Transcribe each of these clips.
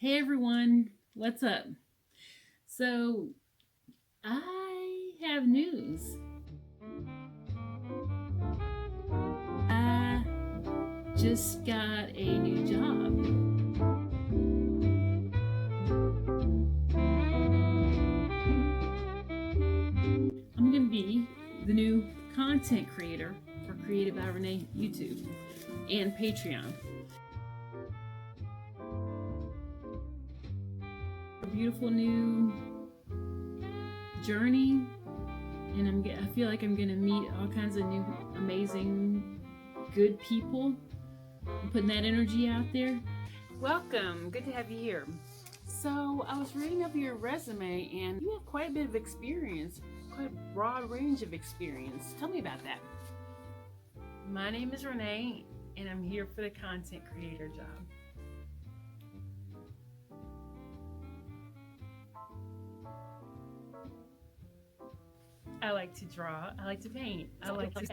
Hey everyone, what's up? So, I have news. I just got a new job. I'm going to be the new content creator for Created by Renee YouTube and Patreon. A beautiful new journey, and I feel like I'm gonna meet all kinds of new, amazing, good people. I'm putting that energy out there. Welcome, good to have you here. So I was reading over your resume, and you have quite a bit of experience, quite a broad range of experience. Tell me about that. My name is Renee, and I'm here for the content creator job. I like to draw. I like to paint. I like to.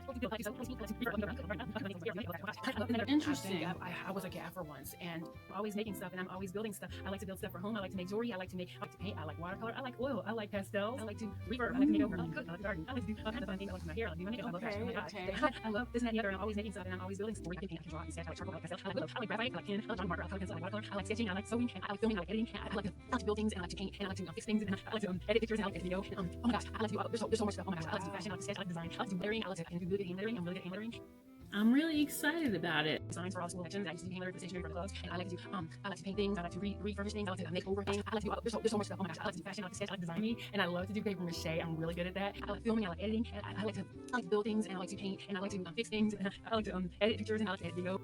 Interesting. I was a gaffer once, and I'm always making stuff, and I'm always building stuff. I like to build stuff for home. I like to make jewelry. I like to paint. I like watercolor. I like oil. I like pastels. I like to reverb. I like to make over. I like to cook. I like to garden. I like to do all kinds of fun things. I like to do my hair. I like to do my makeup. I love fashion. Oh my gosh. I love this and that and the other. And I'm always making stuff, and I'm always building stuff. I can paint. I can draw. I can sketch. I like charcoal. I like pastel. I like graphite. I like pen. I like drawing marker. I like color pencil. I like watercolor. I like sketching. I like sewing. I like filming. I like editing. I like to build things, and I like to paint, and I like to fix things, and I like to edit pictures, and I like to video. Oh my gosh. I like to do. There's so much stuff. Oh my gosh. I like to do fashion. I like to sketch. I like to design. I like to do lettering. I like to do good hand lettering. I'm really good at hand lettering. I'm really excited about it. Designs for all school sections. I used to do hand lettering for stationery for the clubs, and I like to do. I like to paint things. I like to refurbish things. I like to make over things. I like to do. There's so much stuff. Oh my gosh. I like to do fashion. I like to sketch. I like to design. And I love to do paper mache. I'm really good at that. I like filming. I like editing. I like to build things, and I like to paint, and I like to fix things. And I like to edit pictures, and I like to edit video.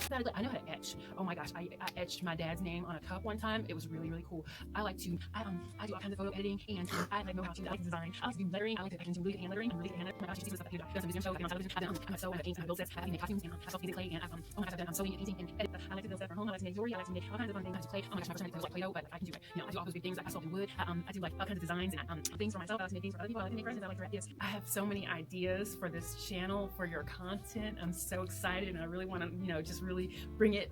I know how to etch. Oh my gosh, I etched my dad's name on a cup one time. It was really cool. I like to, I do all kinds of photo editing, and I like know how to, I like to design. I like to do lettering. I like to do really good hand lettering. I'm really good at hand lettering. Oh my gosh, you see this stuff I do. I've done some museum shows, I've been on television, I've sew, I paint, I build sets, I make costumes, and I sell things in clay, and oh my gosh, I'm sewing and painting and edit. I like to build stuff for home. I like to make jewelry. I like to make all kinds of fun things. I like to play. Oh my gosh, my first time I did like Play-Doh, but I can do it. I do all those big things. I sculpt in wood. I do like all kinds of designs and things for myself. I like to make things for other people. I like to make presents. I like to wrap gifts. I have so many ideas for this channel, for your content. I'm so excited, and I really want to, just really bring it.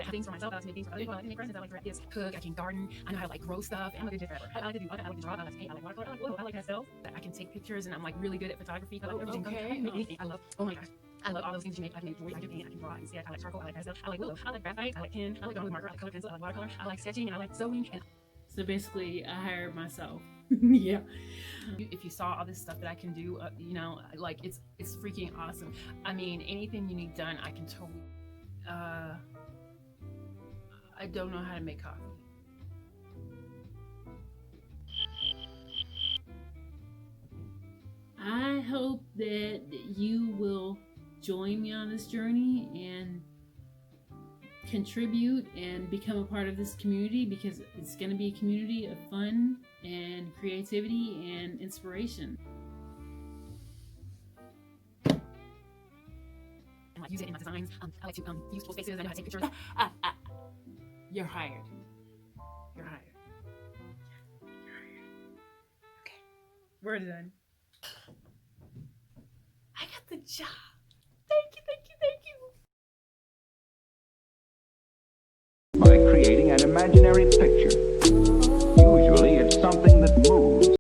Things for myself. I like to make things for other people. I like to make presents. I like to wrap gifts. Cook. I can garden. I know how to like grow stuff. I'm a good forever. I like to do. I like to draw. I like to paint. I like watercolor. I like oil. I like pastels. I can take pictures, and I'm like really good at photography. I like everything. Okay. I can make anything. I love. Oh my gosh. I love all those things you make. I can make jewelry. I can paint. I can draw. I can sketch. I like charcoal. I like pastel. I like willow. I like graphite. I like pen. I like drawing with marker. I like color pencil. I like watercolor. I like sketching, and I like sewing. And so basically, I hired myself. Yeah. If you saw all this stuff that I can do, like it's freaking awesome. I mean, anything you need done, I can totally. I don't know how to make coffee. I hope that you will join me on this journey and contribute and become a part of this community, because it's going to be a community of fun and creativity and inspiration. I use it in my designs. I like to use full spaces. I know how to take pictures. You're hired. You're hired. You're hired. Okay. We're done. I got the job. Thank you. By creating an imaginary picture